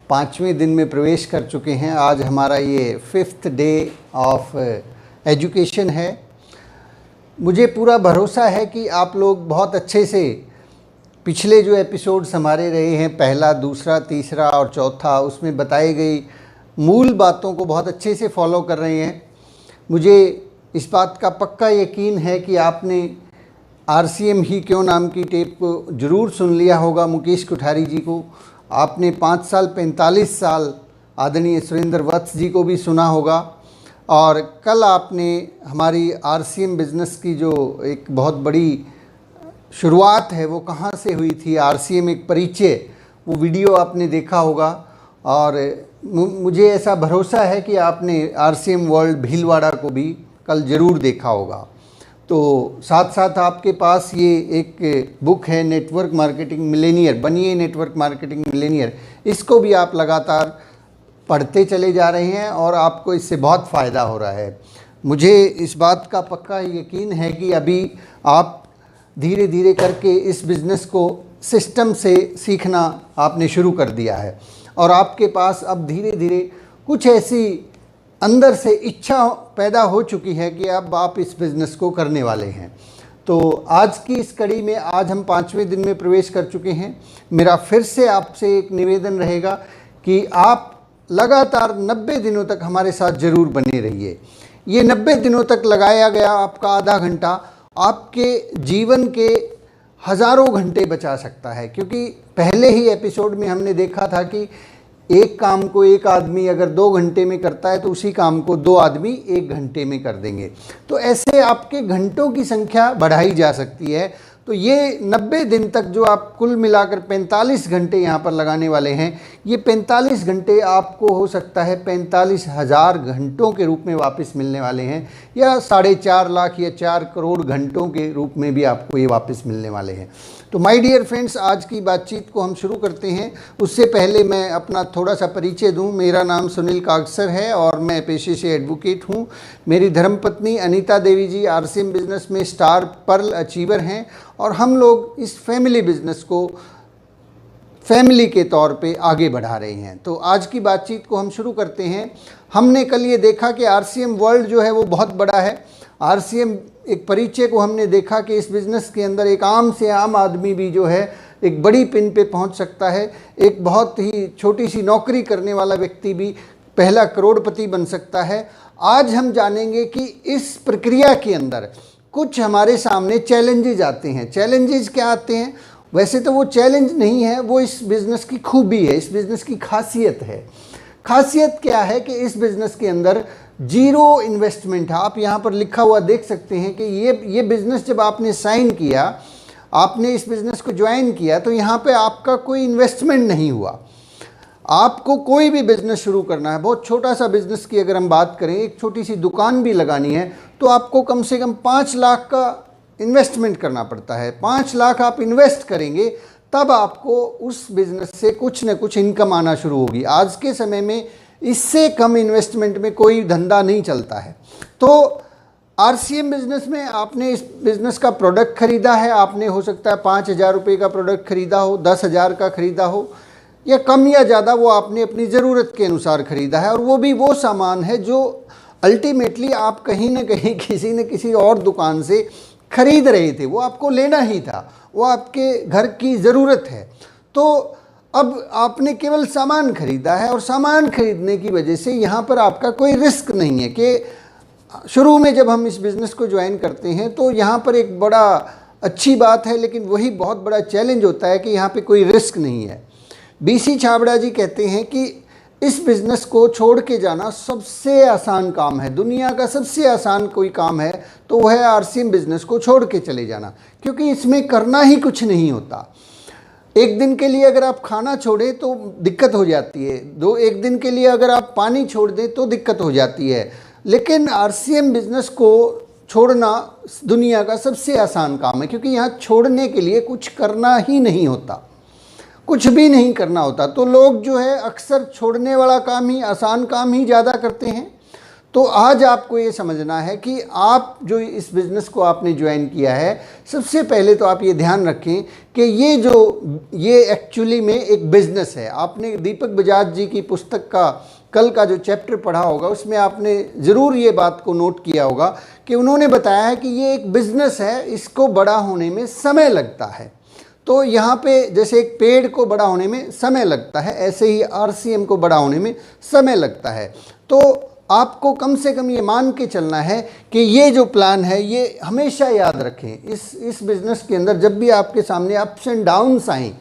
5वें दिन में प्रवेश कर चुके हैं। आज हमारा ये 5th डे ऑफ एजुकेशन है। मुझे पूरा भरोसा है कि आप लोग बहुत अच्छे से पिछले जो एपिसोड्स हमारे रहे हैं, पहला, दूसरा, तीसरा और चौथा, उसमें बताई गई मूल बातों को बहुत अच्छे से फॉलो कर रहे हैं। मुझे इस बात का पक्का यकीन है कि आपने RCM ही क्यों नाम की टेप को ज़रूर सुन लिया होगा। मुकेश कोठारी जी को आपने 5 साल 45 साल आदरणीय सुरेंद्र वत्स जी को भी सुना होगा। और कल आपने हमारी RCM बिज़नेस की जो एक बहुत बड़ी शुरुआत है वो कहाँ से हुई थी, RCM एक परिचय, वो वीडियो आपने देखा होगा। और मुझे ऐसा भरोसा है कि आपने RCM वर्ल्ड भीलवाड़ा को भी कल ज़रूर देखा होगा। तो साथ साथ आपके पास ये एक बुक है, नेटवर्क मार्केटिंग मिलेनियर, बनिए नेटवर्क मार्केटिंग मिलेनियर। इसको भी आप लगातार पढ़ते चले जा रहे हैं और आपको इससे बहुत फ़ायदा हो रहा है। मुझे इस बात का पक्का यकीन है कि अभी आप धीरे धीरे करके इस बिज़नेस को सिस्टम से सीखना आपने शुरू कर दिया है और आपके पास अब धीरे धीरे कुछ ऐसी अंदर से इच्छा पैदा हो चुकी है कि अब आप इस बिज़नेस को करने वाले हैं। तो आज की इस कड़ी में आज हम 5वें दिन में प्रवेश कर चुके हैं। मेरा फिर से आपसे एक निवेदन रहेगा कि आप लगातार 90 दिनों तक हमारे साथ ज़रूर बने रहिए। ये 90 दिनों तक लगाया गया आपका आधा घंटा आपके जीवन के हज़ारों घंटे बचा सकता है, क्योंकि पहले ही एपिसोड में हमने देखा था कि एक काम को एक आदमी अगर 2 घंटे में करता है तो उसी काम को 2 आदमी 1 घंटे में कर देंगे। तो ऐसे आपके घंटों की संख्या बढ़ाई जा सकती है। तो ये 90 दिन तक जो आप कुल मिलाकर 45 घंटे यहाँ पर लगाने वाले हैं, ये 45 घंटे आपको हो सकता है 45,000 घंटों के रूप में वापस मिलने वाले हैं, या 4.5 लाख या 4 करोड़ घंटों के रूप में भी आपको ये वापस मिलने वाले हैं। तो माय डियर फ्रेंड्स, आज की बातचीत को हम शुरू करते हैं। उससे पहले मैं अपना थोड़ा सा परिचय दूं। मेरा नाम सुनील कागसर है और मैं पेशे से एडवोकेट हूं। मेरी धर्मपत्नी अनीता देवी जी RCM बिज़नेस में स्टार पर्ल अचीवर हैं और हम लोग इस फैमिली बिज़नेस को फैमिली के तौर पे आगे बढ़ा रहे हैं। तो आज की बातचीत को हम शुरू करते हैं। हमने कल ये देखा कि RCM वर्ल्ड जो है वो बहुत बड़ा है। RCM एक परिचय को हमने देखा कि इस बिज़नेस के अंदर एक आम से आम आदमी भी जो है एक बड़ी पिन पे पहुंच सकता है। एक बहुत ही छोटी सी नौकरी करने वाला व्यक्ति भी पहला करोड़पति बन सकता है। आज हम जानेंगे कि इस प्रक्रिया के अंदर कुछ हमारे सामने चैलेंजेज आते हैं। चैलेंजेज क्या आते हैं? वैसे तो वो चैलेंज नहीं है, वो इस बिज़नेस की खूबी है, इस बिज़नेस की खासियत है। खासियत क्या है कि इस बिज़नेस के अंदर जीरो इन्वेस्टमेंट है। आप यहाँ पर लिखा हुआ देख सकते हैं कि ये बिज़नेस जब आपने साइन किया, आपने इस बिज़नेस को ज्वाइन किया, तो यहाँ पे आपका कोई इन्वेस्टमेंट नहीं हुआ। आपको कोई भी बिज़नेस शुरू करना है, बहुत छोटा सा बिज़नेस की अगर हम बात करें, एक छोटी सी दुकान भी लगानी है, तो आपको कम से कम 5 लाख का इन्वेस्टमेंट करना पड़ता है। 5 लाख आप इन्वेस्ट करेंगे तब आपको उस बिज़नेस से कुछ न कुछ इनकम आना शुरू होगी। आज के समय में इससे कम इन्वेस्टमेंट में कोई धंधा नहीं चलता है। तो RCM बिज़नेस में आपने इस बिज़नेस का प्रोडक्ट ख़रीदा है, आपने हो सकता है 5,000 रुपये का प्रोडक्ट ख़रीदा हो, 10,000 का ख़रीदा हो, या कम या ज़्यादा वो आपने अपनी ज़रूरत के अनुसार ख़रीदा है। और वो भी वो सामान है जो अल्टीमेटली आप कहीं ना कहीं किसी न किसी और दुकान से ख़रीद रहे थे, वो आपको लेना ही था, वो आपके घर की ज़रूरत है। तो अब आपने केवल सामान ख़रीदा है और सामान ख़रीदने की वजह से यहाँ पर आपका कोई रिस्क नहीं है। कि शुरू में जब हम इस बिज़नेस को ज्वाइन करते हैं तो यहाँ पर एक बड़ा अच्छी बात है, लेकिन वही बहुत बड़ा चैलेंज होता है कि यहाँ पे कोई रिस्क नहीं है। BC छाबड़ा जी कहते हैं कि इस बिज़नेस को छोड़ के जाना सबसे आसान काम है, दुनिया का सबसे आसान कोई काम है तो वह है RCM बिज़नेस को छोड़ के चले जाना, क्योंकि इसमें करना ही कुछ नहीं होता। एक दिन के लिए अगर आप खाना छोड़ें तो दिक्कत हो जाती है, एक दिन के लिए अगर आप पानी छोड़ दें तो दिक्कत हो जाती है, लेकिन RCM बिज़नेस को छोड़ना दुनिया का सबसे आसान काम है, क्योंकि यहाँ छोड़ने के लिए कुछ करना ही नहीं होता, कुछ भी नहीं करना होता। तो लोग जो है अक्सर छोड़ने वाला काम ही, आसान काम ही ज़्यादा करते हैं। तो आज आपको ये समझना है कि आप जो इस बिज़नेस को आपने ज्वाइन किया है, सबसे पहले तो आप ये ध्यान रखें कि ये एक्चुअली में एक बिज़नेस है। आपने दीपक बजाज जी की पुस्तक का कल का जो चैप्टर पढ़ा होगा, उसमें आपने ज़रूर ये बात को नोट किया होगा कि उन्होंने बताया है कि ये एक बिज़नेस है, इसको बड़ा होने में समय लगता है। तो यहाँ पे जैसे एक पेड़ को बड़ा होने में समय लगता है, ऐसे ही RCM को बड़ा होने में समय लगता है। तो आपको कम से कम ये मान के चलना है कि ये जो प्लान है ये हमेशा याद रखें। इस बिज़नेस के अंदर जब भी आपके सामने अप्स एंड डाउन्स आएँ,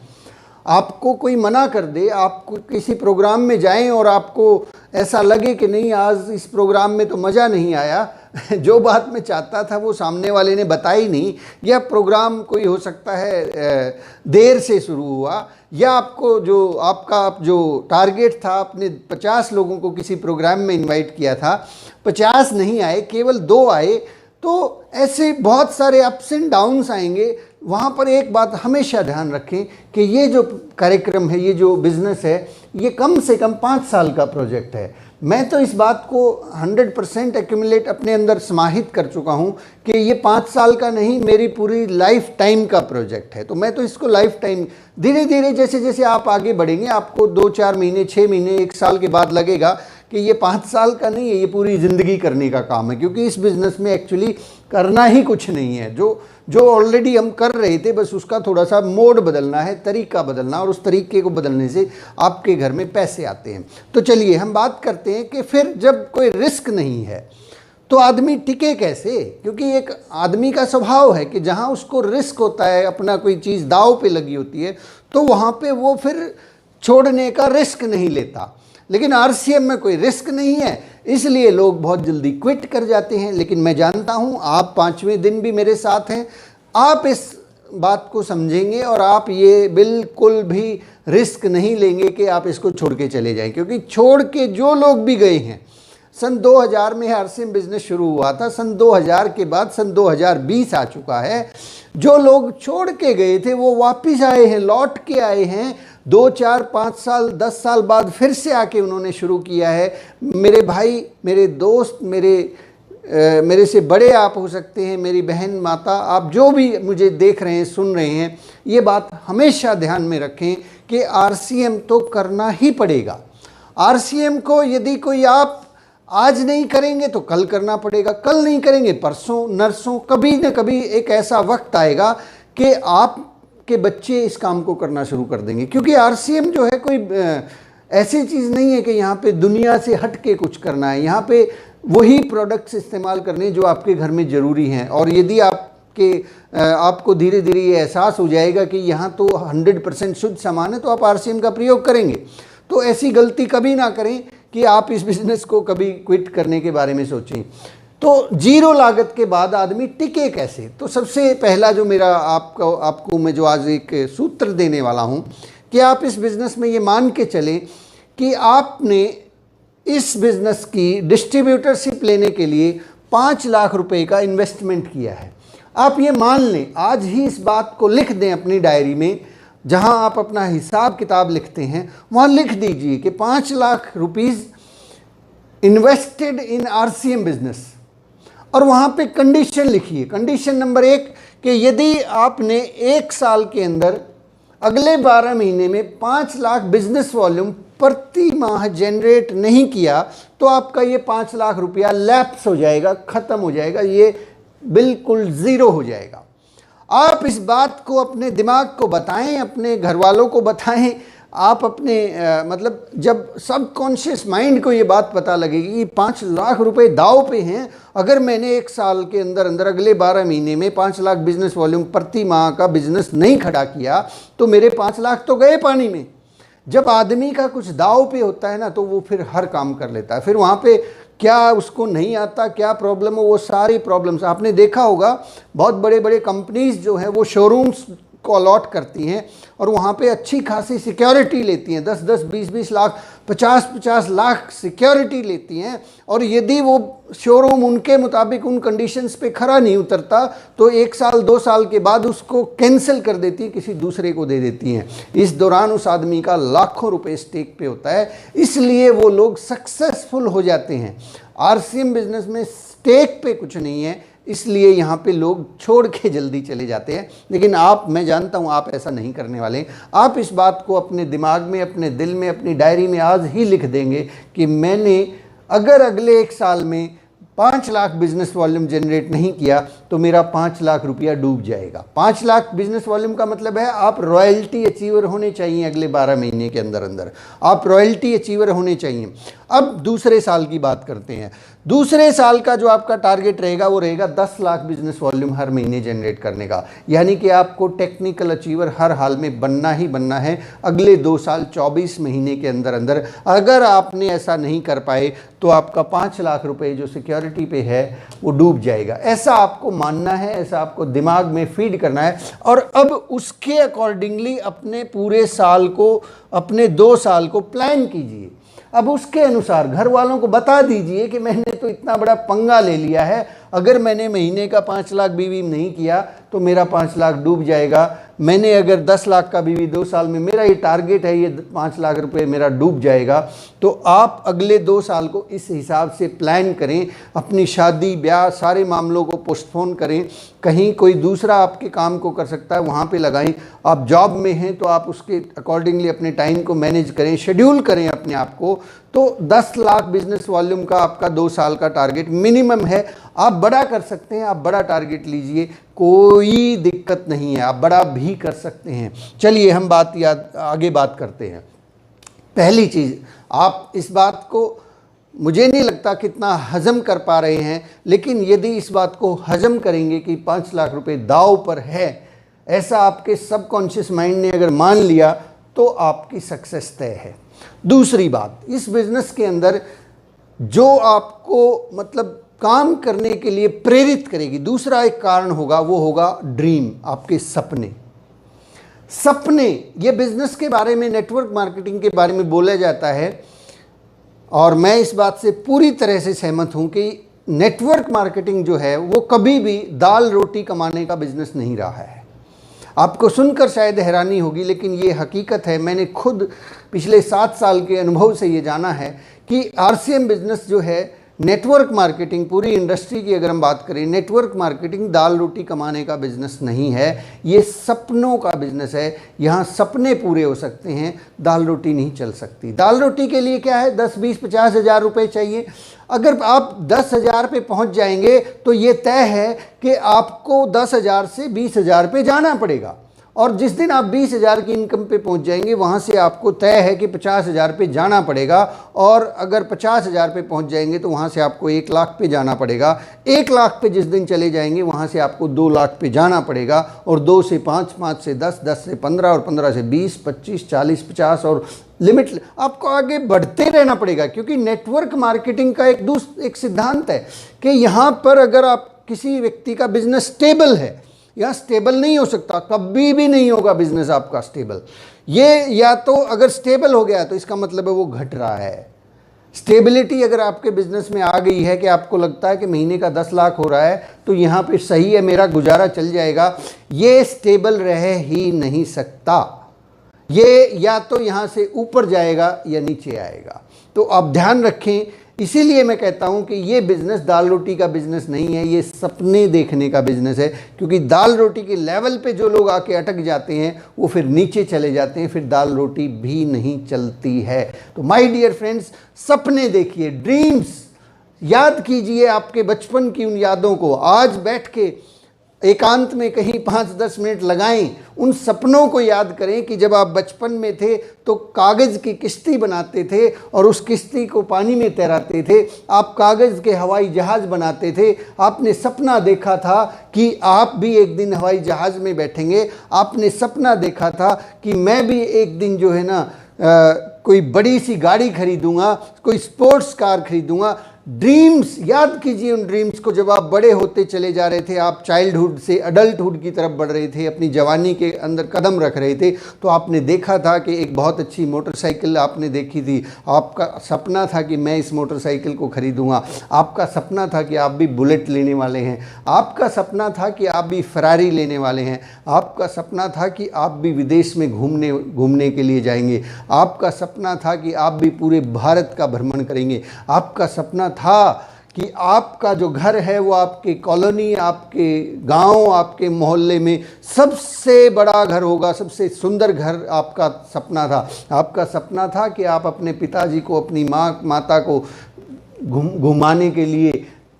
आपको कोई मना कर दे, आप किसी प्रोग्राम में जाएं और आपको ऐसा लगे कि नहीं आज इस प्रोग्राम में तो मज़ा नहीं आया, जो बात मैं चाहता था वो सामने वाले ने बताई नहीं, या प्रोग्राम कोई हो सकता है देर से शुरू हुआ, या आपका जो टारगेट था, आपने 50 लोगों को किसी प्रोग्राम में इनवाइट किया था, 50 नहीं आए, केवल 2 आए, तो ऐसे बहुत सारे अप्स एंड डाउन्स आएंगे। वहाँ पर एक बात हमेशा ध्यान रखें कि ये जो कार्यक्रम है, ये जो बिज़नेस है, ये कम से कम 5 साल का प्रोजेक्ट है। मैं तो इस बात को 100% एक्यूमुलेट अपने अंदर समाहित कर चुका हूँ कि ये 5 साल का नहीं, मेरी पूरी लाइफ टाइम का प्रोजेक्ट है। तो मैं तो इसको लाइफ टाइम, धीरे धीरे जैसे जैसे आप आगे बढ़ेंगे, आपको 2-4 महीने, 6 महीने, 1 साल के बाद लगेगा कि ये 5 साल का नहीं है, ये पूरी ज़िंदगी करने का काम है। क्योंकि इस बिज़नेस में एक्चुअली करना ही कुछ नहीं है, जो ऑलरेडी हम कर रहे थे, बस उसका थोड़ा सा मोड बदलना है, तरीका बदलना, और उस तरीके को बदलने से आपके घर में पैसे आते हैं। तो चलिए हम बात करते हैं कि फिर जब कोई रिस्क नहीं है तो आदमी टिके कैसे। क्योंकि एक आदमी का स्वभाव है कि जहाँ उसको रिस्क होता है, अपना कोई चीज़ दाव पे लगी होती है, तो वहाँ पे वो फिर छोड़ने का रिस्क नहीं लेता। लेकिन RCM में कोई रिस्क नहीं है, इसलिए लोग बहुत जल्दी क्विट कर जाते हैं। लेकिन मैं जानता हूँ आप 5वें दिन भी मेरे साथ हैं, आप इस बात को समझेंगे और आप ये बिल्कुल भी रिस्क नहीं लेंगे कि आप इसको छोड़ के चले जाएं। क्योंकि छोड़ के जो लोग भी गए हैं, सन 2000 में RCM बिज़नेस शुरू हुआ था, सन 2000 के बाद सन 2020 आ चुका है। जो लोग छोड़ के गए थे वो वापस आए हैं, लौट के आए हैं, 2, 4, 5 साल, 10 साल बाद फिर से आके उन्होंने शुरू किया है। मेरे भाई, मेरे दोस्त, मेरे से बड़े आप हो सकते हैं, मेरी बहन, माता, आप जो भी मुझे देख रहे हैं, सुन रहे हैं, ये बात हमेशा ध्यान में रखें कि RCM तो करना ही पड़ेगा। RCM को यदि कोई आप आज नहीं करेंगे तो कल करना पड़ेगा, कल नहीं करेंगे परसों, नरसों, कभी न कभी एक ऐसा वक्त आएगा कि आपके बच्चे इस काम को करना शुरू कर देंगे। क्योंकि RCM जो है कोई ऐसी चीज़ नहीं है कि यहाँ पे दुनिया से हट के कुछ करना है। यहाँ पे वही प्रोडक्ट्स इस्तेमाल करने जो आपके घर में ज़रूरी हैं। और यदि आपको धीरे धीरे ये एहसास हो जाएगा कि यहाँ तो 100% शुद्ध सामान है, तो आप RCM का प्रयोग करेंगे। तो ऐसी गलती कभी ना करें कि आप इस बिज़नेस को कभी क्विट करने के बारे में सोचें। तो जीरो लागत के बाद आदमी टिके कैसे। तो सबसे पहला जो मेरा आपको मैं जो आज एक सूत्र देने वाला हूँ कि आप इस बिज़नेस में ये मान के चलें कि आपने इस बिज़नेस की डिस्ट्रीब्यूटरशिप लेने के लिए 5 लाख रुपए का इन्वेस्टमेंट किया है। आप ये मान लें, आज ही इस बात को लिख दें अपनी डायरी में, जहां आप अपना हिसाब किताब लिखते हैं वहां लिख दीजिए कि 5 lakh rupees invested in RCM business. और वहां पे कंडीशन लिखिए। कंडीशन नंबर 1 कि यदि आपने 1 साल के अंदर अगले 12 महीने में 5 लाख बिजनेस वॉल्यूम प्रति माह जनरेट नहीं किया तो आपका ये 5 लाख रुपया लैप्स हो जाएगा, ख़त्म हो जाएगा, ये बिल्कुल ज़ीरो हो जाएगा। आप इस बात को अपने दिमाग को बताएं, अपने घर वालों को बताएं। आप अपने मतलब जब सबकॉन्शियस माइंड को ये बात पता लगेगी कि 5 लाख रुपए दाव पे हैं, अगर मैंने 1 साल के अंदर अंदर अगले 12 महीने में 5 लाख बिजनेस वॉल्यूम प्रति माह का बिजनेस नहीं खड़ा किया तो मेरे 5 लाख तो गए पानी में। जब आदमी का कुछ दाव पे होता है ना, तो वो फिर हर काम कर लेता है। फिर वहाँ पे क्या उसको नहीं आता, क्या प्रॉब्लम हो, वो सारी प्रॉब्लम्स आपने देखा होगा। बहुत बड़े बड़े कंपनीज जो हैं वो शोरूम्स को अलॉट करती हैं और वहाँ पे अच्छी खासी सिक्योरिटी लेती हैं, 10-10, 20-20 लाख, 50-50 लाख सिक्योरिटी लेती हैं। और यदि वो शोरूम उनके मुताबिक उन कंडीशंस पे खरा नहीं उतरता तो 1 साल 2 साल के बाद उसको कैंसिल कर देती हैं, किसी दूसरे को दे देती हैं। इस दौरान उस आदमी का लाखों रुपए स्टेक पे होता है, इसलिए वो लोग सक्सेसफुल हो जाते हैं। आरसीएम बिजनेस में स्टेक पे कुछ नहीं है, इसलिए यहाँ पे लोग छोड़ के जल्दी चले जाते हैं। लेकिन मैं जानता हूँ आप ऐसा नहीं करने वाले। आप इस बात को अपने दिमाग में, अपने दिल में, अपनी डायरी में आज ही लिख देंगे कि मैंने अगर अगले 1 साल में 5 लाख बिजनेस वॉल्यूम जनरेट नहीं किया तो मेरा 5 लाख रुपया डूब जाएगा। 5 लाख बिजनेस वॉल्यूम का मतलब है आप रॉयल्टी अचीवर होने चाहिए अगले 12 महीने के अंदर अंदर, आप रॉयल्टी अचीवर होने चाहिए। अब दूसरे साल की बात करते हैं। दूसरे साल का जो आपका टारगेट रहेगा वो रहेगा 10 लाख बिजनेस वॉल्यूम हर महीने जनरेट करने का। यानी कि आपको टेक्निकल अचीवर हर हाल में बनना ही बनना है अगले 2 साल 24 महीने के अंदर अंदर। अगर आपने ऐसा नहीं कर पाए तो आपका 5 लाख रुपए जो सिक्योरिटी पे है वो डूब जाएगा। ऐसा आपको मानना है, ऐसा आपको दिमाग में फीड करना है और अब उसके अकॉर्डिंगली अपने पूरे साल को, अपने 2 साल को प्लान कीजिए। अब उसके अनुसार घर वालों को बता दीजिए कि मैंने तो इतना बड़ा पंगा ले लिया है, अगर मैंने महीने का 5 लाख बीवी नहीं किया तो मेरा 5 लाख डूब जाएगा। मैंने अगर 10 लाख का बीवी 2 साल में, मेरा ये टारगेट है, ये 5 लाख रुपए मेरा डूब जाएगा। तो आप अगले 2 साल को इस हिसाब से प्लान करें। अपनी शादी ब्याह सारे मामलों को पोस्टपोन करें। कहीं कोई दूसरा आपके काम को कर सकता है वहाँ पे लगाएं। आप जॉब में हैं तो आप उसके अकॉर्डिंगली अपने टाइम को मैनेज करें, शेड्यूल करें अपने आप को। तो 10 लाख बिजनेस वॉल्यूम का आपका 2 साल का टारगेट मिनिमम है। आप बड़ा कर सकते हैं, आप बड़ा टारगेट लीजिए, कोई दिक्कत नहीं है, आप बड़ा भी कर सकते हैं। चलिए हम आगे बात करते हैं। पहली चीज़, आप इस बात को मुझे नहीं लगता कितना हजम कर पा रहे हैं, लेकिन यदि इस बात को हजम करेंगे कि 5 लाख रुपए दांव पर है, ऐसा आपके सबकॉन्शियस माइंड ने अगर मान लिया तो आपकी सक्सेस तय है। दूसरी बात, इस बिजनेस के अंदर जो आपको मतलब काम करने के लिए प्रेरित करेगी, दूसरा एक कारण होगा, वो होगा ड्रीम, आपके सपने। सपने, ये बिजनेस के बारे में, नेटवर्क मार्केटिंग के बारे में बोला जाता है और मैं इस बात से पूरी तरह से सहमत हूं कि नेटवर्क मार्केटिंग जो है वो कभी भी दाल रोटी कमाने का बिजनेस नहीं रहा है। आपको सुनकर शायद हैरानी होगी, लेकिन ये हकीकत है। मैंने खुद पिछले 7 साल के अनुभव से ये जाना है कि आरसीएम बिजनेस जो है, नेटवर्क मार्केटिंग, पूरी इंडस्ट्री की अगर हम बात करें, नेटवर्क मार्केटिंग दाल रोटी कमाने का बिजनेस नहीं है, ये सपनों का बिजनेस है। यहाँ सपने पूरे हो सकते हैं, दाल रोटी नहीं चल सकती। दाल रोटी के लिए क्या है, 10, 20, 50 हज़ार रुपये चाहिए। अगर आप 10 हज़ार पे पहुँच जाएंगे तो ये तय है कि आपको 10 हज़ार से 20 हज़ार पे जाना पड़ेगा। और जिस दिन आप 20 हज़ार की इनकम पे पहुंच जाएंगे, वहाँ से आपको तय है कि 50 हज़ार पे जाना पड़ेगा। और अगर 50 हज़ार पे पहुंच जाएंगे तो वहाँ से आपको 1 लाख पे जाना पड़ेगा। 1 लाख पे जिस दिन चले जाएंगे वहाँ से आपको 2 लाख पे जाना पड़ेगा। और 2 से 5, 5 से 10, 10 से 15 और 15 से 20, 25, 40, 50 और लिमिट आपको आगे बढ़ते रहना पड़ेगा। क्योंकि नेटवर्क मार्केटिंग का एक सिद्धांत है कि यहाँ पर अगर आप किसी व्यक्ति का बिजनेस स्टेबल है, या स्टेबल नहीं हो सकता, कभी भी नहीं होगा बिजनेस आपका स्टेबल। ये या तो अगर स्टेबल हो गया तो इसका मतलब है वो घट रहा है। स्टेबिलिटी अगर आपके बिजनेस में आ गई है कि आपको लगता है कि महीने का 10 लाख हो रहा है तो यहाँ पे सही है, मेरा गुजारा चल जाएगा, ये स्टेबल रह ही नहीं सकता। ये या तो यहाँ से ऊपर जाएगा या नीचे आएगा। तो आप ध्यान रखें। इसीलिए मैं कहता हूं कि ये बिज़नेस दाल रोटी का बिज़नेस नहीं है, ये सपने देखने का बिज़नेस है। क्योंकि दाल रोटी के लेवल पे जो लोग आके अटक जाते हैं वो फिर नीचे चले जाते हैं, फिर दाल रोटी भी नहीं चलती है। तो माय डियर फ्रेंड्स, सपने देखिए, ड्रीम्स याद कीजिए, आपके बचपन की उन यादों को आज बैठ के एकांत में कहीं 5-10 मिनट लगाएं, उन सपनों को याद करें कि जब आप बचपन में थे तो कागज़ की किश्ती बनाते थे और उस किश्ती को पानी में तैराते थे। आप कागज़ के हवाई जहाज़ बनाते थे। आपने सपना देखा था कि आप भी एक दिन हवाई जहाज़ में बैठेंगे। आपने सपना देखा था कि मैं भी एक दिन जो है ना कोई बड़ी सी गाड़ी खरीदूंगा, कोई स्पोर्ट्स कार खरीदूंगा। ड्रीम्स याद कीजिए, उन ड्रीम्स को जब आप बड़े होते चले जा रहे थे, आप चाइल्डहुड से अडल्टहुड की तरफ बढ़ रहे थे, अपनी जवानी के अंदर कदम रख रहे थे, तो आपने देखा था कि एक बहुत अच्छी मोटरसाइकिल आपने देखी थी। आपका सपना था कि मैं इस मोटरसाइकिल को खरीदूंगा। आपका सपना था कि आप भी बुलेट लेने वाले हैं। आपका सपना था कि आप भी फरारी लेने वाले हैं। आपका सपना था कि आप भी विदेश में घूमने के लिए जाएंगे। आपका सपना था कि आप भी पूरे भारत का भ्रमण करेंगे। आपका सपना था कि आपका जो घर है वो आपके कॉलोनी, आपके गांव, आपके मोहल्ले में सबसे बड़ा घर होगा, सबसे सुंदर घर आपका सपना था। आपका सपना था कि आप अपने पिताजी को, अपनी माता को घुमाने के लिए,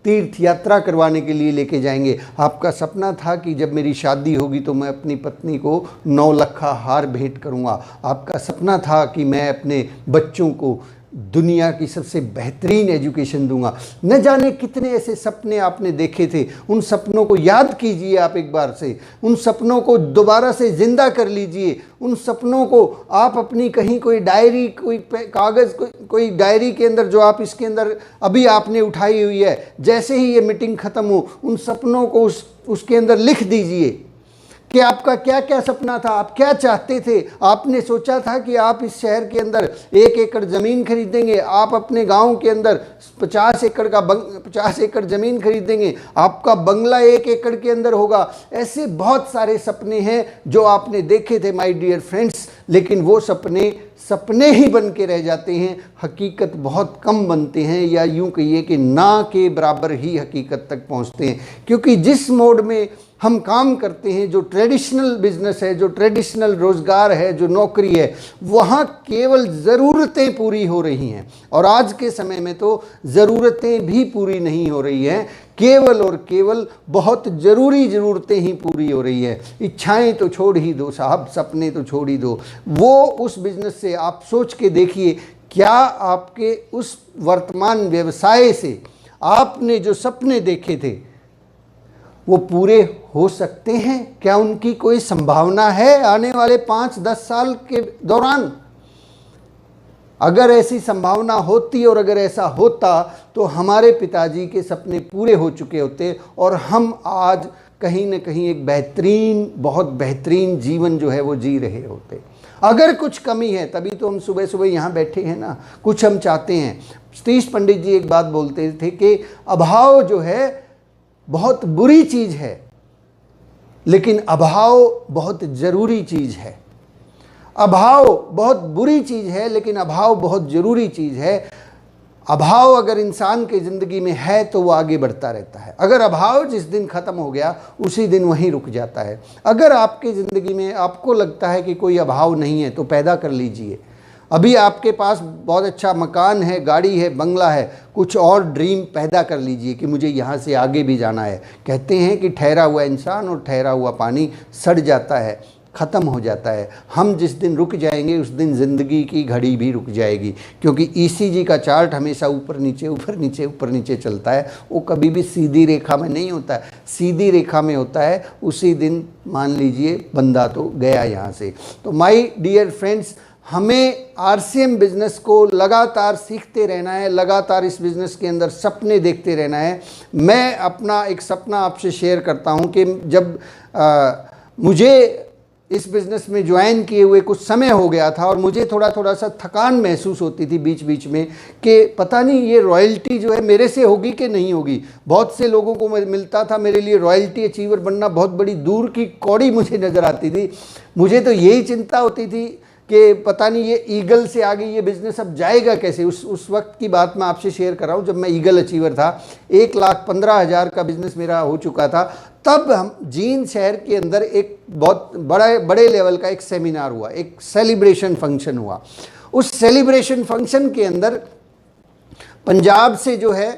तीर्थ यात्रा करवाने के लिए लेके जाएंगे। आपका सपना था कि जब मेरी शादी होगी तो मैं अपनी पत्नी को 9 लखा हार भेंट करूंगा। आपका सपना था कि मैं अपने बच्चों को दुनिया की सबसे बेहतरीन एजुकेशन दूंगा। न जाने कितने ऐसे सपने आपने देखे थे। उन सपनों को याद कीजिए आप एक बार से, उन सपनों को दोबारा से जिंदा कर लीजिए। उन सपनों को आप अपनी कहीं कोई डायरी, कोई कागज़, कोई डायरी के अंदर जो आप इसके अंदर अभी आपने उठाई हुई है, जैसे ही ये मीटिंग ख़त्म हो उन सपनों को उसके अंदर लिख दीजिए कि आपका क्या क्या सपना था, आप क्या चाहते थे। आपने सोचा था कि आप इस शहर के अंदर 1 एकड़ ज़मीन खरीदेंगे, आप अपने गांव के अंदर 50 एकड़ ज़मीन खरीदेंगे, आपका बंगला 1 एकड़ के अंदर होगा। ऐसे बहुत सारे सपने हैं जो आपने देखे थे माय डियर फ्रेंड्स, लेकिन वो सपने ही बन के रह जाते हैं, हकीकत बहुत कम बनते हैं, या यूं कहिए कि ना के बराबर ही हकीकत तक पहुंचते हैं। क्योंकि जिस मोड में हम काम करते हैं, जो ट्रेडिशनल बिजनेस है, जो ट्रेडिशनल रोज़गार है, जो नौकरी है, वहाँ केवल ज़रूरतें पूरी हो रही हैं। और आज के समय में तो ज़रूरतें भी पूरी नहीं हो रही हैं, केवल और केवल बहुत ज़रूरी ज़रूरतें ही पूरी हो रही हैं। इच्छाएं तो छोड़ ही दो साहब, सपने तो छोड़ ही दो। वो उस बिज़नेस से आप सोच के देखिए, क्या आपके उस वर्तमान व्यवसाय से आपने जो सपने देखे थे वो पूरे हो सकते हैं? क्या उनकी कोई संभावना है आने वाले 5-10 साल के दौरान? अगर ऐसी संभावना होती और अगर ऐसा होता तो हमारे पिताजी के सपने पूरे हो चुके होते और हम आज कहीं न कहीं एक बेहतरीन, बहुत बेहतरीन जीवन जो है वो जी रहे होते। अगर कुछ कमी है तभी तो हम सुबह सुबह यहाँ बैठे हैं ना, कुछ हम चाहते हैं। सतीश पंडित जी एक बात बोलते थे कि अभाव जो है बहुत बुरी चीज़ है, लेकिन अभाव बहुत ज़रूरी चीज़ है। अभाव बहुत बुरी चीज़ है, लेकिन अभाव बहुत ज़रूरी चीज़ है। अभाव अगर इंसान के ज़िंदगी में है तो वो आगे बढ़ता रहता है। अगर अभाव जिस दिन ख़त्म हो गया उसी दिन वहीं रुक जाता है। अगर आपकी ज़िंदगी में आपको लगता है कि कोई अभाव नहीं है तो पैदा कर लीजिए। अभी आपके पास बहुत अच्छा मकान है, गाड़ी है, बंगला है, कुछ और ड्रीम पैदा कर लीजिए कि मुझे यहाँ से आगे भी जाना है। कहते हैं कि ठहरा हुआ इंसान और ठहरा हुआ पानी सड़ जाता है, ख़त्म हो जाता है। हम जिस दिन रुक जाएंगे उस दिन ज़िंदगी की घड़ी भी रुक जाएगी, क्योंकि ईसीजी का चार्ट हमेशा ऊपर नीचे ऊपर नीचे ऊपर नीचे चलता है। वो कभी भी सीधी रेखा में नहीं होता है। सीधी रेखा में होता है उसी दिन मान लीजिए बंदा तो गया यहाँ से। तो माय डियर फ्रेंड्स, हमें आरसीएम बिज़नेस को लगातार सीखते रहना है, लगातार इस बिज़नेस के अंदर सपने देखते रहना है। मैं अपना एक सपना आपसे शेयर करता हूं कि जब मुझे इस बिज़नेस में ज्वाइन किए हुए कुछ समय हो गया था और मुझे थोड़ा सा थकान महसूस होती थी बीच बीच में कि पता नहीं ये रॉयल्टी जो है मेरे से होगी कि नहीं होगी। बहुत से लोगों को मिलता था, मेरे लिए रॉयल्टी अचीवर बनना बहुत बड़ी दूर की कौड़ी मुझे नज़र आती थी। मुझे तो यही चिंता होती थी कि पता नहीं ये ईगल से आगे ये बिज़नेस अब जाएगा कैसे। उस वक्त की बात मैं आपसे शेयर कर रहा हूँ जब मैं ईगल अचीवर था। 1,15,000 का बिज़नेस मेरा हो चुका था। तब हम जींद शहर के अंदर एक बहुत बड़े लेवल का एक सेमिनार हुआ, एक सेलिब्रेशन फंक्शन हुआ। उस सेलिब्रेशन फंक्शन के अंदर पंजाब से जो है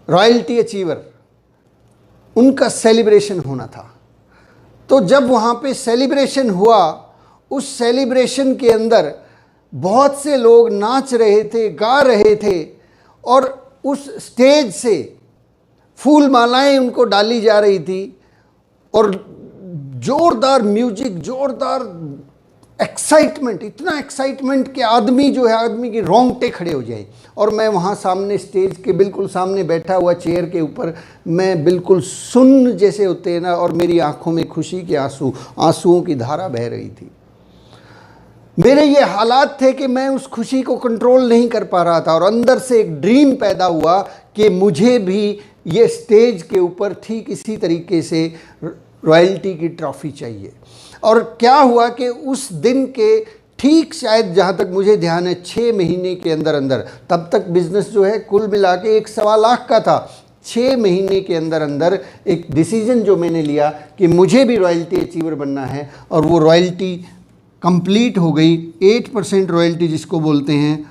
रॉयल्टी अचीवर, उनका सेलिब्रेशन होना था। तो जब वहाँ पे सेलिब्रेशन हुआ, उस सेलिब्रेशन के अंदर बहुत से लोग नाच रहे थे, गा रहे थे और उस स्टेज से फूल मालाएं उनको डाली जा रही थी और ज़ोरदार म्यूजिक, ज़ोरदार एक्साइटमेंट, इतना एक्साइटमेंट कि आदमी जो है, आदमी के रोंगटे खड़े हो जाए। और मैं वहाँ सामने स्टेज के बिल्कुल सामने बैठा हुआ चेयर के ऊपर, मैं बिल्कुल सुन्न जैसे होते हैं ना, और मेरी आंखों में खुशी के आंसुओं की धारा बह रही थी। मेरे ये हालात थे कि मैं उस खुशी को कंट्रोल नहीं कर पा रहा था और अंदर से एक ड्रीम पैदा हुआ कि मुझे भी ये स्टेज के ऊपर ठीक इसी तरीके से रॉयल्टी की ट्रॉफ़ी चाहिए। और क्या हुआ कि उस दिन के ठीक शायद जहाँ तक मुझे ध्यान है 6 महीने के अंदर अंदर, तब तक बिज़नेस जो है कुल मिला के 1.25 लाख का था। 6 महीने के अंदर अंदर एक डिसीजन जो मैंने लिया कि मुझे भी रॉयल्टी अचीवर बनना है, और वो रॉयल्टी कंप्लीट हो गई। 8% रॉयल्टी जिसको बोलते हैं,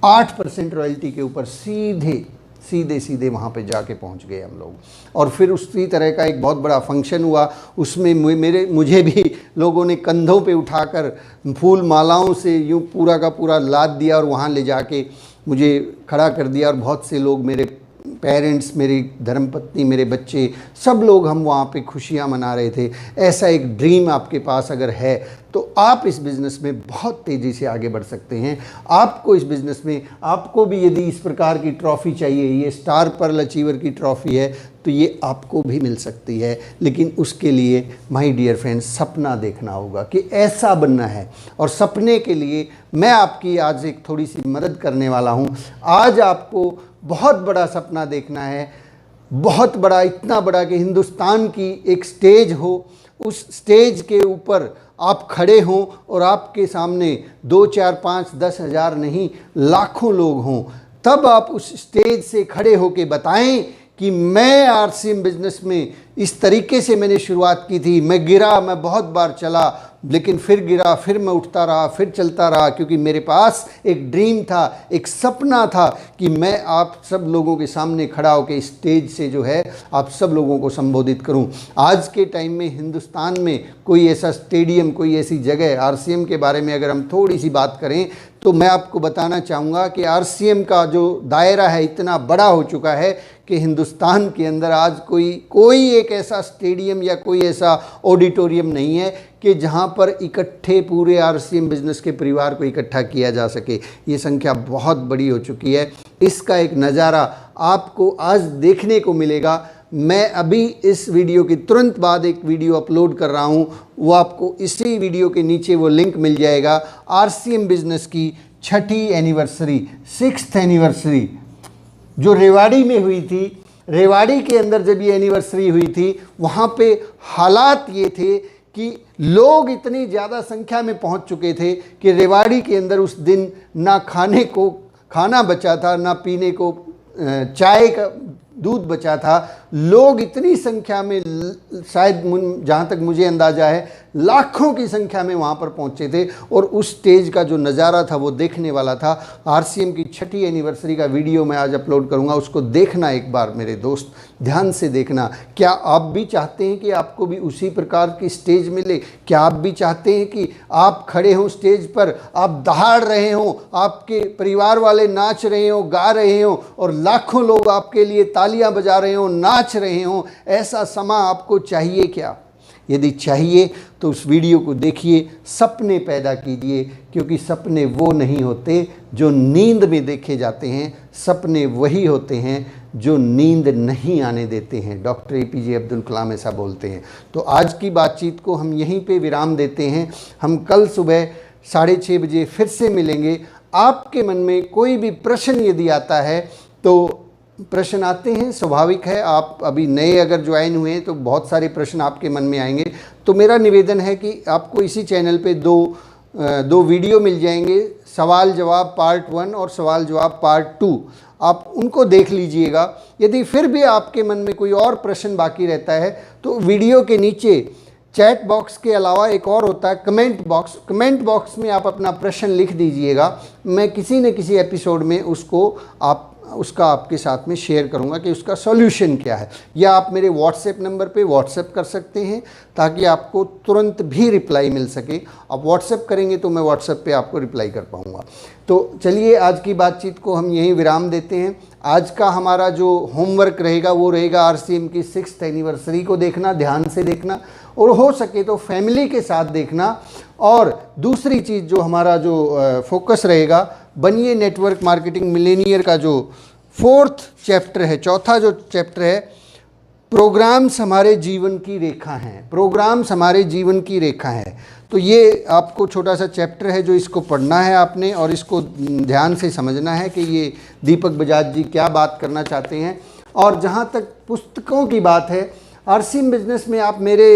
8% रॉयल्टी के ऊपर सीधे वहाँ पे जाके पहुँच गए हम लोग। और फिर उसी तरह का एक बहुत बड़ा फंक्शन हुआ, उसमें मुझे भी लोगों ने कंधों पे उठाकर फूल मालाओं से यूँ पूरा का पूरा लाद दिया और वहाँ ले जाके मुझे खड़ा कर दिया। और बहुत से लोग, मेरे पेरेंट्स, मेरी धर्मपत्नी, मेरे बच्चे, सब लोग हम वहाँ पे खुशियाँ मना रहे थे। ऐसा एक ड्रीम आपके पास अगर है तो आप इस बिज़नेस में बहुत तेज़ी से आगे बढ़ सकते हैं। आपको इस बिज़नेस में, आपको भी यदि इस प्रकार की ट्रॉफ़ी चाहिए, ये स्टार पर्ल अचीवर की ट्रॉफ़ी है, तो ये आपको भी मिल सकती है। लेकिन उसके लिए माय डियर फ्रेंड्स सपना देखना होगा कि ऐसा बनना है। और सपने के लिए मैं आपकी आज एक थोड़ी सी मदद करने वाला हूँ। आज आपको बहुत बड़ा सपना देखना है, बहुत बड़ा, इतना बड़ा कि हिंदुस्तान की एक स्टेज हो, उस स्टेज के ऊपर आप खड़े हों और आपके सामने 2, 4, 5, 10 हज़ार नहीं, लाखों लोग हों। तब आप उस स्टेज से खड़े होकर बताएं कि मैं आरसीएम बिजनेस में इस तरीके से मैंने शुरुआत की थी। मैं गिरा, मैं बहुत बार चला, लेकिन फिर गिरा, फिर मैं उठता रहा, फिर चलता रहा, क्योंकि मेरे पास एक ड्रीम था, एक सपना था कि मैं आप सब लोगों के सामने खड़ा होकर स्टेज से जो है आप सब लोगों को संबोधित करूं। आज के टाइम में हिंदुस्तान में कोई ऐसा स्टेडियम, कोई ऐसी जगह, आरसीएम के बारे में अगर हम थोड़ी सी बात करें तो मैं आपको बताना चाहूँगा कि आरसीएम का जो दायरा है इतना बड़ा हो चुका है कि हिंदुस्तान के अंदर आज कोई एक ऐसा स्टेडियम या कोई ऐसा ऑडिटोरियम नहीं है कि जहां पर इकट्ठे पूरे आरसीएम बिजनेस के परिवार को इकट्ठा किया जा सके। ये संख्या बहुत बड़ी हो चुकी है। इसका एक नज़ारा आपको आज देखने को मिलेगा। मैं अभी इस वीडियो के तुरंत बाद एक वीडियो अपलोड कर रहा हूं, वो आपको इसी वीडियो के नीचे वो लिंक मिल जाएगा। आरसीएम बिजनेस की 6ठी एनिवर्सरी, 6th एनिवर्सरी जो रेवाड़ी में हुई थी, रेवाड़ी के अंदर जब ये एनिवर्सरी हुई थी, वहाँ पे हालात ये थे कि लोग इतनी ज़्यादा संख्या में पहुँच चुके थे कि रेवाड़ी के अंदर उस दिन ना खाने को खाना बचा था, ना पीने को चाय का दूध बचा था। लोग इतनी संख्या में, शायद जहाँ तक मुझे अंदाज़ा है लाखों की संख्या में वहाँ पर पहुँचे थे। और उस स्टेज का जो नज़ारा था वो देखने वाला था। आरसीएम की 6ठी एनिवर्सरी का वीडियो मैं आज अपलोड करूँगा, उसको देखना एक बार मेरे दोस्त, ध्यान से देखना। क्या आप भी चाहते हैं कि आपको भी उसी प्रकार की स्टेज मिले? क्या आप भी चाहते हैं कि आप खड़े हों स्टेज पर, आप दहाड़ रहे हों, आपके परिवार वाले नाच रहे हों, गा रहे हों और लाखों लोग आपके लिए तालियां बजा रहे हों, नाच रहे हों? ऐसा समा आपको चाहिए क्या? यदि चाहिए तो उस वीडियो को देखिए, सपने पैदा कीजिए, क्योंकि सपने वो नहीं होते जो नींद में देखे जाते हैं, सपने वही होते हैं जो नींद नहीं आने देते हैं। डॉक्टर एपीजे अब्दुल कलाम ऐसा बोलते हैं। तो आज की बातचीत को हम यहीं पे विराम देते हैं। हम कल सुबह 6:30 बजे फिर से मिलेंगे। आपके मन में कोई भी प्रश्न यदि आता है तो प्रश्न आते हैं, स्वाभाविक है। आप अभी नए अगर ज्वाइन हुए हैं तो बहुत सारे प्रश्न आपके मन में आएंगे। तो मेरा निवेदन है कि आपको इसी चैनल पे दो वीडियो मिल जाएंगे, सवाल जवाब पार्ट 1 और सवाल जवाब पार्ट 2। आप उनको देख लीजिएगा। यदि फिर भी आपके मन में कोई और प्रश्न बाकी रहता है तो वीडियो के नीचे चैट बॉक्स के अलावा एक और होता है कमेंट बॉक्स। कमेंट बॉक्स में आप अपना प्रश्न लिख दीजिएगा। मैं किसी न किसी एपिसोड में उसका आपके साथ में शेयर करूंगा कि उसका सॉल्यूशन क्या है। या आप मेरे व्हाट्सएप नंबर पे व्हाट्सएप कर सकते हैं ताकि आपको तुरंत भी रिप्लाई मिल सके। आप व्हाट्सएप करेंगे तो मैं व्हाट्सएप पे आपको रिप्लाई कर पाऊंगा। तो चलिए आज की बातचीत को हम यहीं विराम देते हैं। आज का हमारा जो होमवर्क रहेगा वो रहेगा आरसीएम की 6th एनिवर्सरी को देखना, ध्यान से देखना, और हो सके तो फैमिली के साथ देखना। और दूसरी चीज़ जो हमारा जो फोकस रहेगा, बनिए नेटवर्क मार्केटिंग मिलेनियर का जो 4th चैप्टर है, चौथा जो चैप्टर है, प्रोग्राम्स हमारे जीवन की रेखा हैं। प्रोग्राम्स हमारे जीवन की रेखा हैं। तो ये आपको छोटा सा चैप्टर है जो इसको पढ़ना है आपने, और इसको ध्यान से समझना है कि ये दीपक बजाज जी क्या बात करना चाहते हैं। और जहाँ तक पुस्तकों की बात है, आरसीएम बिजनेस में आप मेरे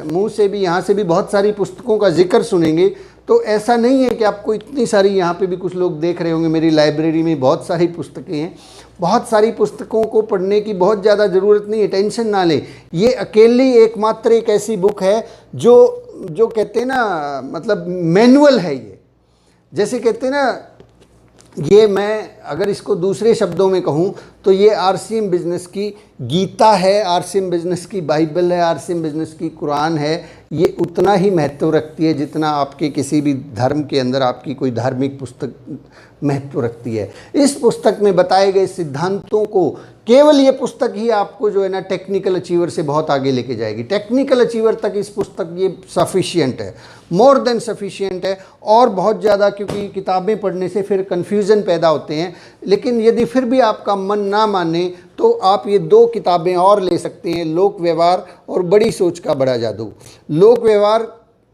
मुंह से भी, यहाँ से भी बहुत सारी पुस्तकों का जिक्र सुनेंगे। तो ऐसा नहीं है कि आपको इतनी सारी, यहाँ पे भी कुछ लोग देख रहे होंगे, मेरी लाइब्रेरी में बहुत सारी पुस्तकें हैं। बहुत सारी पुस्तकों को पढ़ने की बहुत ज़्यादा ज़रूरत नहीं है, टेंशन ना लें। ये अकेली एकमात्र एक ऐसी बुक है जो कहते हैं ना, मतलब मैनुअल है ये। जैसे कहते हैं ना, ये मैं अगर इसको दूसरे शब्दों में कहूँ तो ये आरसीएम बिजनेस की गीता है, आरसीएम बिजनेस की बाइबल है, आरसीएम बिजनेस की कुरान है। ये उतना ही महत्व रखती है जितना आपके किसी भी धर्म के अंदर आपकी कोई धार्मिक पुस्तक महत्व रखती है। इस पुस्तक में बताए गए सिद्धांतों को, केवल ये पुस्तक ही आपको जो है ना टेक्निकल अचीवर से बहुत आगे लेके जाएगी। टेक्निकल अचीवर तक इस पुस्तक ये सफिशिएंट है, मोर देन सफिशिएंट है। और बहुत ज़्यादा, क्योंकि किताबें पढ़ने से फिर कन्फ्यूज़न पैदा होते हैं। लेकिन यदि फिर भी आपका मन ना माने तो आप ये 2 किताबें और ले सकते हैं, लोक व्यवहार और बड़ी सोच का बड़ा जादू। लोक व्यवहार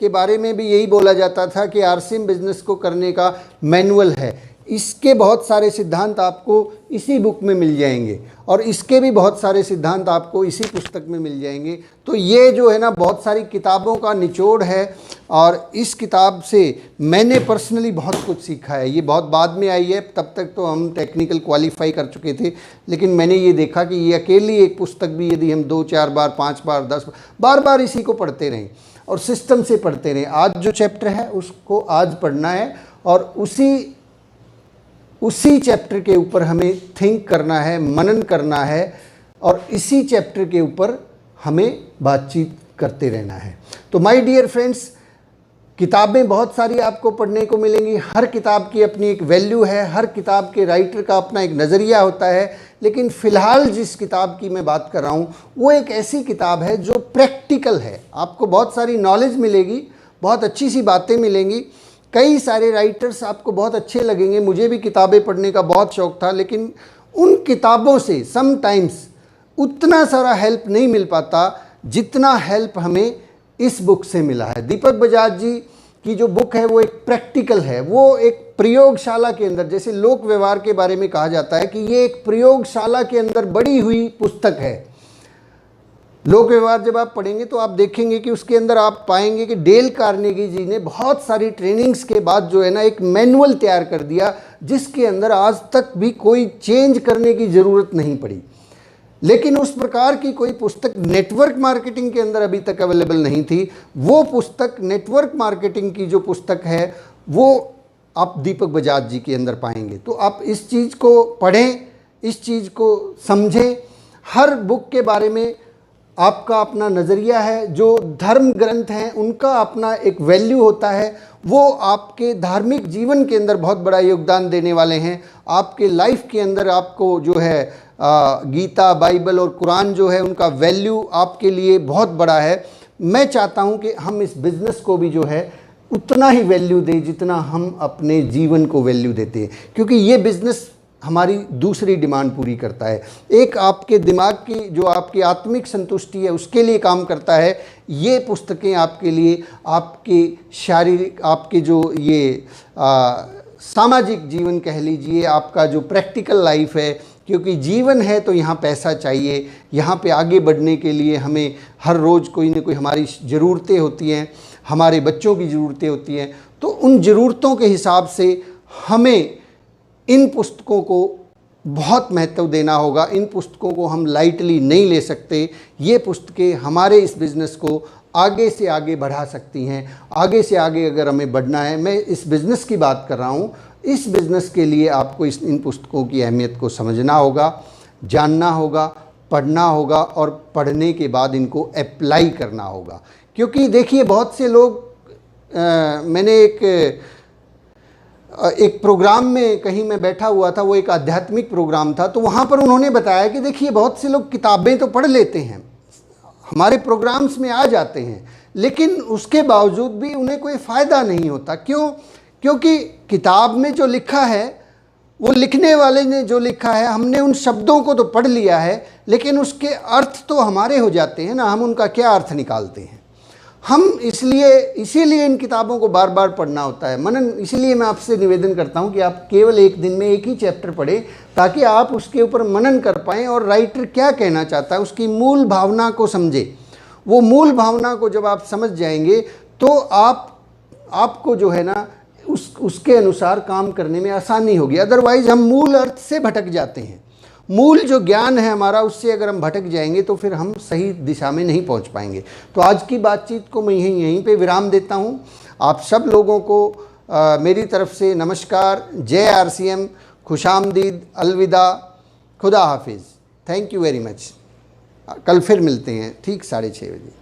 के बारे में भी यही बोला जाता था कि आरसीएम बिजनेस को करने का मैनुअल है। इसके बहुत सारे सिद्धांत आपको इसी बुक में मिल जाएंगे और इसके भी बहुत सारे सिद्धांत आपको इसी पुस्तक में मिल जाएंगे। तो ये जो है ना बहुत सारी किताबों का निचोड़ है और इस किताब से मैंने पर्सनली बहुत कुछ सीखा है। ये बहुत बाद में आई है, तब तक तो हम टेक्निकल क्वालिफाई कर चुके थे। लेकिन मैंने ये देखा कि ये अकेली एक पुस्तक भी यदि हम 2-4 बार, 5 बार, 10 बार इसी को पढ़ते रहें और सिस्टम से पढ़ते रहें, आज जो चैप्टर है उसको आज पढ़ना है और उसी चैप्टर के ऊपर हमें थिंक करना है, मनन करना है और इसी चैप्टर के ऊपर हमें बातचीत करते रहना है। तो माय डियर फ्रेंड्स, किताबें बहुत सारी आपको पढ़ने को मिलेंगी। हर किताब की अपनी एक वैल्यू है, हर किताब के राइटर का अपना एक नज़रिया होता है। लेकिन फ़िलहाल जिस किताब की मैं बात कर रहा हूँ वो एक ऐसी किताब है जो प्रैक्टिकल है। आपको बहुत सारी नॉलेज मिलेगी, बहुत अच्छी सी बातें मिलेंगी। कई सारे राइटर्स आपको बहुत अच्छे लगेंगे। मुझे भी किताबें पढ़ने का बहुत शौक़ था, लेकिन उन किताबों से समटाइम्स उतना सारा हेल्प नहीं मिल पाता जितना हेल्प हमें इस बुक से मिला है। दीपक बजाज जी की जो बुक है वो एक प्रैक्टिकल है, वो एक प्रयोगशाला के अंदर, जैसे लोक व्यवहार के बारे में कहा जाता है कि ये एक प्रयोगशाला के अंदर बड़ी हुई पुस्तक है। लोक व्यवहार जब आप पढ़ेंगे तो आप देखेंगे कि उसके अंदर आप पाएंगे कि डेल कार्नेगी जी ने बहुत सारी ट्रेनिंग्स के बाद जो है ना एक मैनुअल तैयार कर दिया, जिसके अंदर आज तक भी कोई चेंज करने की ज़रूरत नहीं पड़ी। लेकिन उस प्रकार की कोई पुस्तक नेटवर्क मार्केटिंग के अंदर अभी तक अवेलेबल नहीं थी। वो पुस्तक, नेटवर्क मार्केटिंग की जो पुस्तक है, वो आप दीपक बजाज जी के अंदर पाएंगे। तो आप इस चीज़ को पढ़ें, इस चीज़ को समझें। हर बुक के बारे में आपका अपना नज़रिया है। जो धर्म ग्रंथ हैं उनका अपना एक वैल्यू होता है, वो आपके धार्मिक जीवन के अंदर बहुत बड़ा योगदान देने वाले हैं। आपके लाइफ के अंदर आपको जो है गीता, बाइबल और कुरान जो है उनका वैल्यू आपके लिए बहुत बड़ा है। मैं चाहता हूं कि हम इस बिज़नेस को भी जो है उतना ही वैल्यू दें जितना हम अपने जीवन को वैल्यू देते हैं, क्योंकि ये बिज़नेस हमारी दूसरी डिमांड पूरी करता है। एक आपके दिमाग की जो आपकी आत्मिक संतुष्टि है उसके लिए काम करता है। ये पुस्तकें आपके लिए, आपके शारीरिक, आपके जो ये सामाजिक जीवन कह लीजिए, आपका जो प्रैक्टिकल लाइफ है, क्योंकि जीवन है तो यहाँ पैसा चाहिए, यहाँ पे आगे बढ़ने के लिए हमें हर रोज़ कोई ना कोई हमारी ज़रूरतें होती हैं, हमारे बच्चों की ज़रूरतें होती हैं। तो उन ज़रूरतों के हिसाब से हमें इन पुस्तकों को बहुत महत्व देना होगा। इन पुस्तकों को हम लाइटली नहीं ले सकते। ये पुस्तकें हमारे इस बिज़नेस को आगे से आगे बढ़ा सकती हैं। आगे से आगे अगर हमें बढ़ना है, मैं इस बिज़नेस की बात कर रहा हूँ, इस बिज़नेस के लिए आपको इन पुस्तकों की अहमियत को समझना होगा, जानना होगा, पढ़ना होगा और पढ़ने के बाद इनको अप्लाई करना होगा। क्योंकि देखिए बहुत से लोग, मैंने एक प्रोग्राम में कहीं मैं बैठा हुआ था, वो एक आध्यात्मिक प्रोग्राम था, तो वहाँ पर उन्होंने बताया कि देखिए बहुत से लोग किताबें तो पढ़ लेते हैं, हमारे प्रोग्राम्स में आ जाते हैं, लेकिन उसके बावजूद भी उन्हें कोई फ़ायदा नहीं होता। क्यों? क्योंकि किताब में जो लिखा है, वो लिखने वाले ने जो लिखा है, हमने उन शब्दों को तो पढ़ लिया है, लेकिन उसके अर्थ तो हमारे हो जाते हैं ना, हम उनका क्या अर्थ निकालते हैं। हम इसीलिए इन किताबों को बार बार पढ़ना होता है, मनन। इसीलिए मैं आपसे निवेदन करता हूं कि आप केवल एक दिन में एक ही चैप्टर पढ़ें, ताकि आप उसके ऊपर मनन कर पाएँ और राइटर क्या कहना चाहता है उसकी मूल भावना को समझें। वो मूल भावना को जब आप समझ जाएंगे तो आपको जो है ना उसके अनुसार काम करने में आसानी होगी। अदरवाइज हम मूल अर्थ से भटक जाते हैं। मूल जो ज्ञान है हमारा, उससे अगर हम भटक जाएंगे तो फिर हम सही दिशा में नहीं पहुंच पाएंगे। तो आज की बातचीत को मैं यहीं पे विराम देता हूं। आप सब लोगों को मेरी तरफ से नमस्कार, जय RCM, खुशामदीद, अलविदा, खुदा हाफिज़। Thank you very much. कल फिर मिलते हैं ठीक 6:30 बजे।